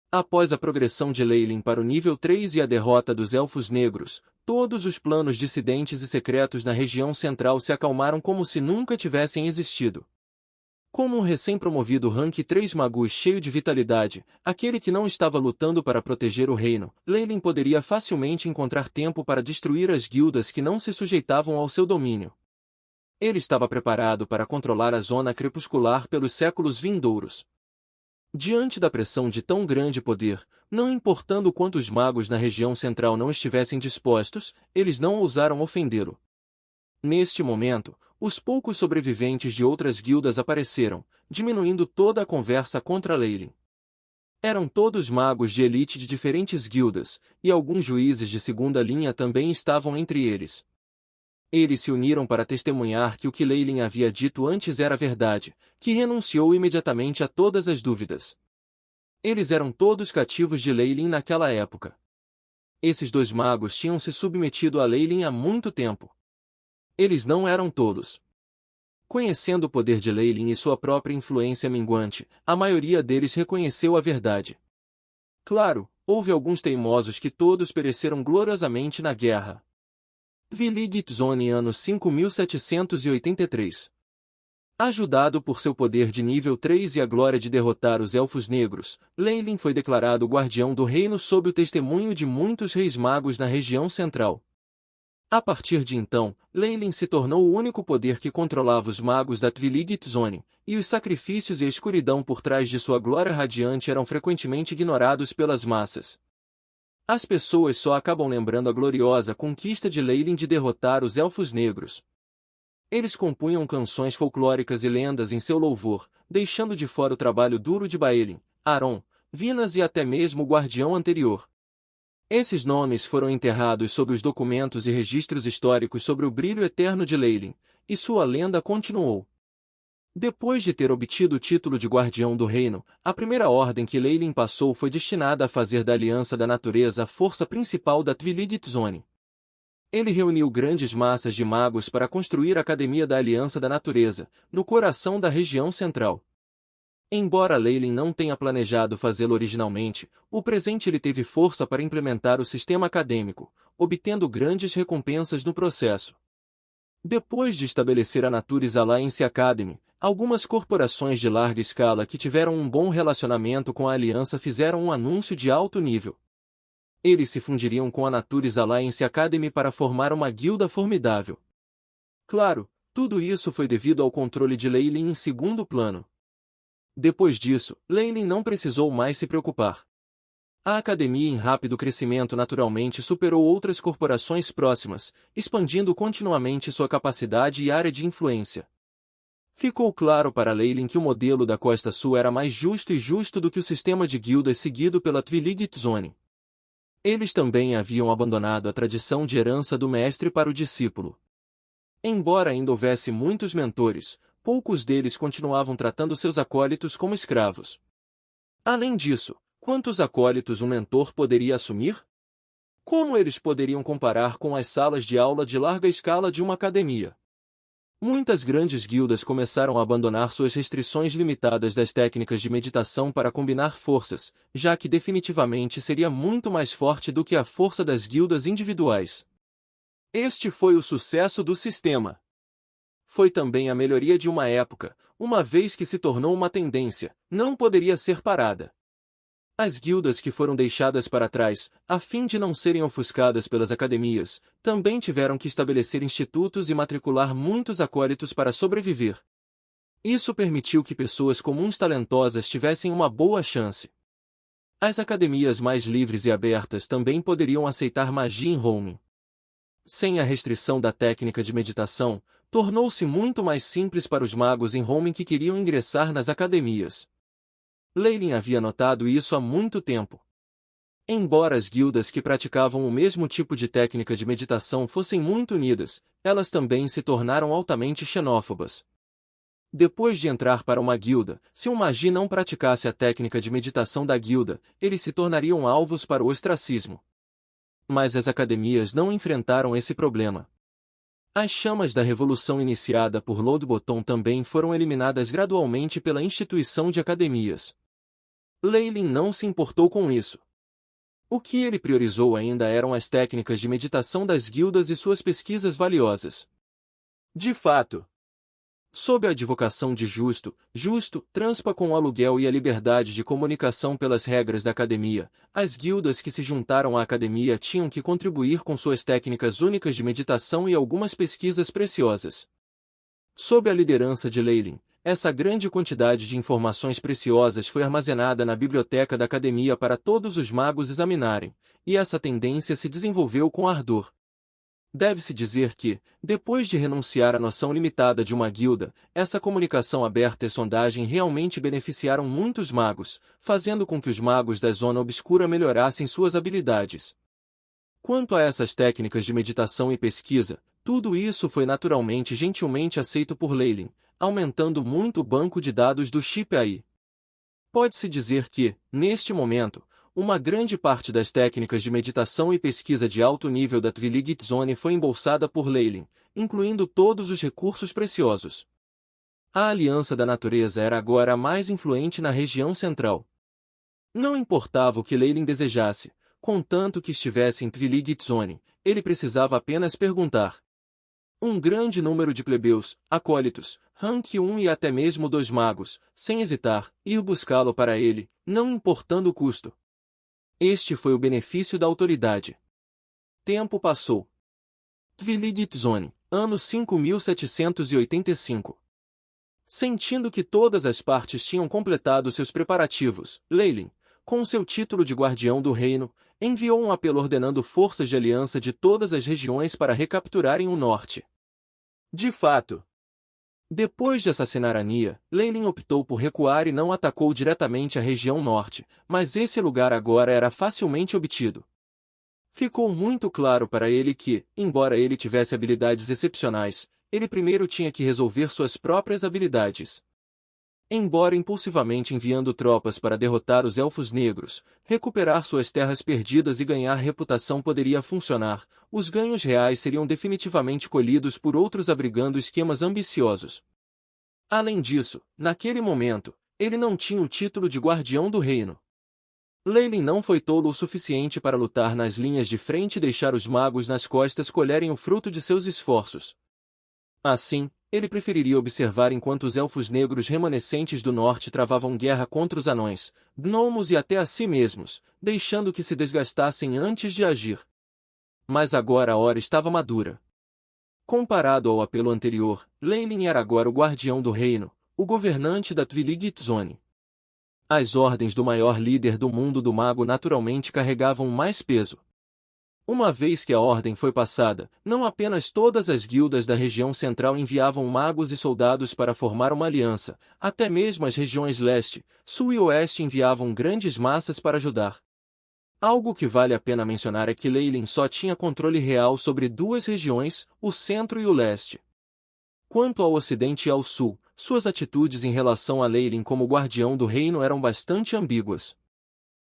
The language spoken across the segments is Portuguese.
Após a progressão de Leyline para o nível 3 e a derrota dos Elfos Negros, todos os planos dissidentes e secretos na região central se acalmaram como se nunca tivessem existido. Como um recém-promovido rank 3 Magus cheio de vitalidade, aquele que não estava lutando para proteger o reino, Leyline poderia facilmente encontrar tempo para destruir as guildas que não se sujeitavam ao seu domínio. Ele estava preparado para controlar a zona crepuscular pelos séculos vindouros. Diante da pressão de tão grande poder, não importando quantos magos na região central não estivessem dispostos, eles não ousaram ofendê-lo. Neste momento, os poucos sobreviventes de outras guildas apareceram, diminuindo toda a conversa contra Leyline. Eram todos magos de elite de diferentes guildas, e alguns juízes de segunda linha também estavam entre eles. Eles se uniram para testemunhar que o que Leyline havia dito antes era verdade, que renunciou imediatamente a todas as dúvidas. Eles eram todos cativos de Leyline naquela época. Esses dois magos tinham se submetido a Leyline há muito tempo. Eles não eram tolos. Conhecendo o poder de Leyline e sua própria influência minguante, a maioria deles reconheceu a verdade. Claro, houve alguns teimosos que todos pereceram gloriosamente na guerra. Viligit Zone ano 5783. Ajudado por seu poder de nível 3 e a glória de derrotar os Elfos Negros, Leyline foi declarado guardião do reino sob o testemunho de muitos reis magos na região central. A partir de então, Leyline se tornou o único poder que controlava os magos da Twiligit Zone, e os sacrifícios e a escuridão por trás de sua glória radiante eram frequentemente ignorados pelas massas. As pessoas só acabam lembrando a gloriosa conquista de Leyline de derrotar os Elfos Negros. Eles compunham canções folclóricas e lendas em seu louvor, deixando de fora o trabalho duro de Baelin, Aron, Vinas e até mesmo o guardião anterior. Esses nomes foram enterrados sob os documentos e registros históricos sobre o brilho eterno de Leyline, e sua lenda continuou. Depois de ter obtido o título de guardião do reino, a primeira ordem que Leyline passou foi destinada a fazer da Aliança da Natureza a força principal da Twiligit Zone. Ele reuniu grandes massas de magos para construir a Academia da Aliança da Natureza, no coração da região central. Embora Leyline não tenha planejado fazê-lo originalmente, o presente lhe teve força para implementar o sistema acadêmico, obtendo grandes recompensas no processo. Depois de estabelecer a Natures Alliance Academy, algumas corporações de larga escala que tiveram um bom relacionamento com a aliança fizeram um anúncio de alto nível. Eles se fundiriam com a Natures Alliance Academy para formar uma guilda formidável. Claro, tudo isso foi devido ao controle de Leyline em segundo plano. Depois disso, Leyline não precisou mais se preocupar. A academia em rápido crescimento naturalmente superou outras corporações próximas, expandindo continuamente sua capacidade e área de influência. Ficou claro para Leyline que o modelo da Costa Sul era mais justo e justo do que o sistema de guildas seguido pela Twiligit Zone. Eles também haviam abandonado a tradição de herança do mestre para o discípulo. Embora ainda houvesse muitos mentores, poucos deles continuavam tratando seus acólitos como escravos. Além disso, quantos acólitos um mentor poderia assumir? Como eles poderiam comparar com as salas de aula de larga escala de uma academia? Muitas grandes guildas começaram a abandonar suas restrições limitadas das técnicas de meditação para combinar forças, já que definitivamente seria muito mais forte do que a força das guildas individuais. Este foi o sucesso do sistema. Foi também a melhoria de uma época, uma vez que se tornou uma tendência, não poderia ser parada. As guildas que foram deixadas para trás, a fim de não serem ofuscadas pelas academias, também tiveram que estabelecer institutos e matricular muitos acólitos para sobreviver. Isso permitiu que pessoas comuns talentosas tivessem uma boa chance. As academias mais livres e abertas também poderiam aceitar magia em Home. Sem a restrição da técnica de meditação, tornou-se muito mais simples para os magos em Home que queriam ingressar nas academias. Leyline havia notado isso há muito tempo. Embora as guildas que praticavam o mesmo tipo de técnica de meditação fossem muito unidas, elas também se tornaram altamente xenófobas. Depois de entrar para uma guilda, se um magi não praticasse a técnica de meditação da guilda, eles se tornariam alvos para o ostracismo. Mas as academias não enfrentaram esse problema. As chamas da revolução iniciada por Lord Bottom também foram eliminadas gradualmente pela instituição de academias. Leilin não se importou com isso. O que ele priorizou ainda eram as técnicas de meditação das guildas e suas pesquisas valiosas. De fato, sob a advocação de Justo, transpa com o aluguel e a liberdade de comunicação pelas regras da academia, as guildas que se juntaram à academia tinham que contribuir com suas técnicas únicas de meditação e algumas pesquisas preciosas. Sob a liderança de Leilin, essa grande quantidade de informações preciosas foi armazenada na biblioteca da academia para todos os magos examinarem, e essa tendência se desenvolveu com ardor. Deve-se dizer que, depois de renunciar à noção limitada de uma guilda, essa comunicação aberta e sondagem realmente beneficiaram muitos magos, fazendo com que os magos da zona obscura melhorassem suas habilidades. Quanto a essas técnicas de meditação e pesquisa, tudo isso foi naturalmente e gentilmente aceito por Leilin, aumentando muito o banco de dados do Chip AI. Pode-se dizer que, neste momento, uma grande parte das técnicas de meditação e pesquisa de alto nível da Twiligit Zone foi embolsada por Leilin, incluindo todos os recursos preciosos. A Aliança da Natureza era agora a mais influente na região central. Não importava o que Leilin desejasse, contanto que estivesse em Twiligit Zone, ele precisava apenas perguntar. Um grande número de plebeus, acólitos, rank 1 e até mesmo 2 magos, sem hesitar, ir buscá-lo para ele, não importando o custo. Este foi o benefício da autoridade. Tempo passou. Twiligit Zone, ano 5785. Sentindo que todas as partes tinham completado seus preparativos, Leilin, com seu título de guardião do reino, enviou um apelo ordenando forças de aliança de todas as regiões para recapturarem o norte. De fato, depois de assassinar Ania, Leilin optou por recuar e não atacou diretamente a região norte, mas esse lugar agora era facilmente obtido. Ficou muito claro para ele que, embora ele tivesse habilidades excepcionais, ele primeiro tinha que resolver suas próprias habilidades. Embora impulsivamente enviando tropas para derrotar os Elfos Negros, recuperar suas terras perdidas e ganhar reputação poderia funcionar, os ganhos reais seriam definitivamente colhidos por outros abrigando esquemas ambiciosos. Além disso, naquele momento, ele não tinha o título de guardião do reino. Leilin não foi tolo o suficiente para lutar nas linhas de frente e deixar os magos nas costas colherem o fruto de seus esforços. Assim, ele preferiria observar enquanto os elfos negros remanescentes do norte travavam guerra contra os anões, gnomos e até a si mesmos, deixando que se desgastassem antes de agir. Mas agora a hora estava madura. Comparado ao apelo anterior, Leilin era agora o guardião do reino, o governante da Twiligit Zone. As ordens do maior líder do mundo do mago naturalmente carregavam mais peso. Uma vez que a ordem foi passada, não apenas todas as guildas da região central enviavam magos e soldados para formar uma aliança, até mesmo as regiões leste, sul e oeste enviavam grandes massas para ajudar. Algo que vale a pena mencionar é que Leilin só tinha controle real sobre duas regiões, o centro e o leste. Quanto ao ocidente e ao sul, suas atitudes em relação a Leilin como guardião do reino eram bastante ambíguas.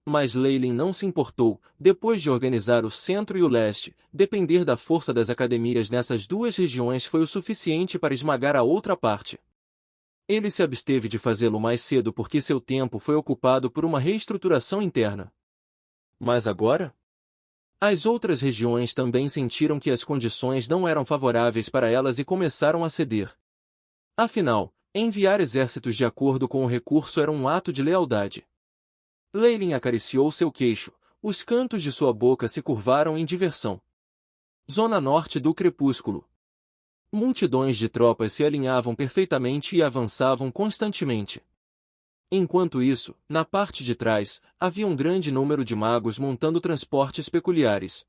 Mas Leilin não se importou, depois de organizar o centro e o leste, depender da força das academias nessas duas regiões foi o suficiente para esmagar a outra parte. Ele se absteve de fazê-lo mais cedo porque seu tempo foi ocupado por uma reestruturação interna. Mas agora? As outras regiões também sentiram que as condições não eram favoráveis para elas e começaram a ceder. Afinal, enviar exércitos de acordo com o recurso era um ato de lealdade. Leilin acariciou seu queixo, os cantos de sua boca se curvaram em diversão. Zona norte do crepúsculo. Multidões de tropas se alinhavam perfeitamente e avançavam constantemente. Enquanto isso, na parte de trás, havia um grande número de magos montando transportes peculiares.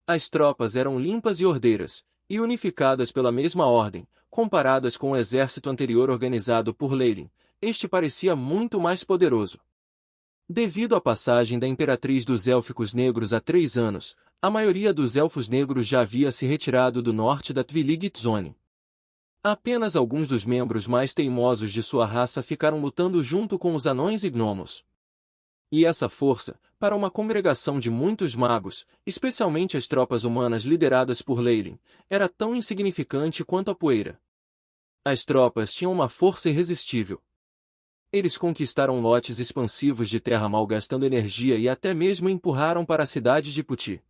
As tropas eram limpas e ordeiras, e unificadas pela mesma ordem, comparadas com o exército anterior organizado por Leilin, este parecia muito mais poderoso. Devido à passagem da Imperatriz dos Élficos Negros há 3 anos, a maioria dos Elfos Negros já havia se retirado do norte da Twiligit Zone. Apenas alguns dos membros mais teimosos de sua raça ficaram lutando junto com os anões e gnomos. E essa força, para uma congregação de muitos magos, especialmente as tropas humanas lideradas por Leilin, era tão insignificante quanto a poeira. As tropas tinham uma força irresistível. Eles conquistaram lotes expansivos de terra malgastando energia e até mesmo empurraram para a cidade de Puti.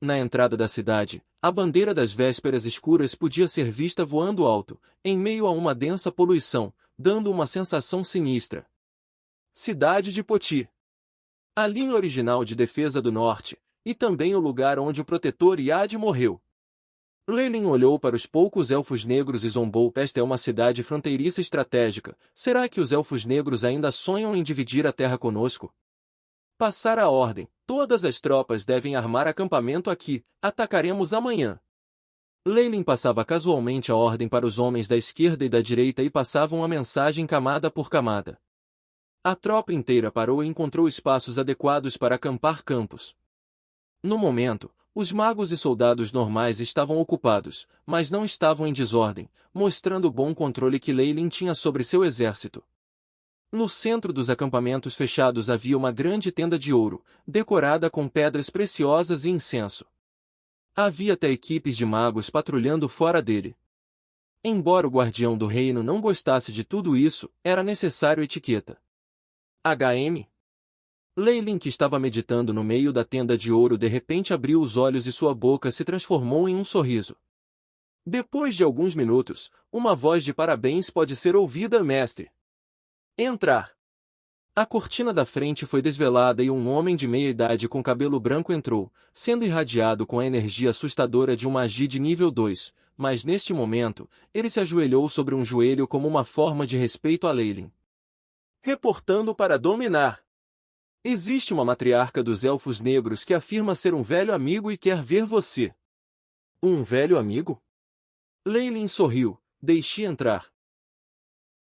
Na entrada da cidade, a bandeira das vésperas escuras podia ser vista voando alto, em meio a uma densa poluição, dando uma sensação sinistra. Cidade de Poti. A linha original de defesa do norte, e também o lugar onde o protetor Yad morreu. Leyline olhou para os poucos elfos negros e zombou. Esta é uma cidade fronteiriça estratégica. Será que os elfos negros ainda sonham em dividir a terra conosco? Passar a ordem. Todas as tropas devem armar acampamento aqui. Atacaremos amanhã. Leyline passava casualmente a ordem para os homens da esquerda e da direita e passavam a mensagem camada por camada. A tropa inteira parou e encontrou espaços adequados para acampar campos. No momento, os magos e soldados normais estavam ocupados, mas não estavam em desordem, mostrando o bom controle que Leyline tinha sobre seu exército. No centro dos acampamentos fechados havia uma grande tenda de ouro, decorada com pedras preciosas e incenso. Havia até equipes de magos patrulhando fora dele. Embora o guardião do reino não gostasse de tudo isso, era necessário etiqueta. HM? Leyline, que estava meditando no meio da tenda de ouro, de repente abriu os olhos e sua boca se transformou em um sorriso. Depois de alguns minutos, uma voz de parabéns pode ser ouvida, mestre. Entrar. A cortina da frente foi desvelada e um homem de meia idade com cabelo branco entrou, sendo irradiado com a energia assustadora de um magi de nível 2, mas neste momento, ele se ajoelhou sobre um joelho como uma forma de respeito a Leyline. Reportando para dominar. Existe uma matriarca dos elfos negros que afirma ser um velho amigo e quer ver você. Um velho amigo? Leyline sorriu. Deixe entrar.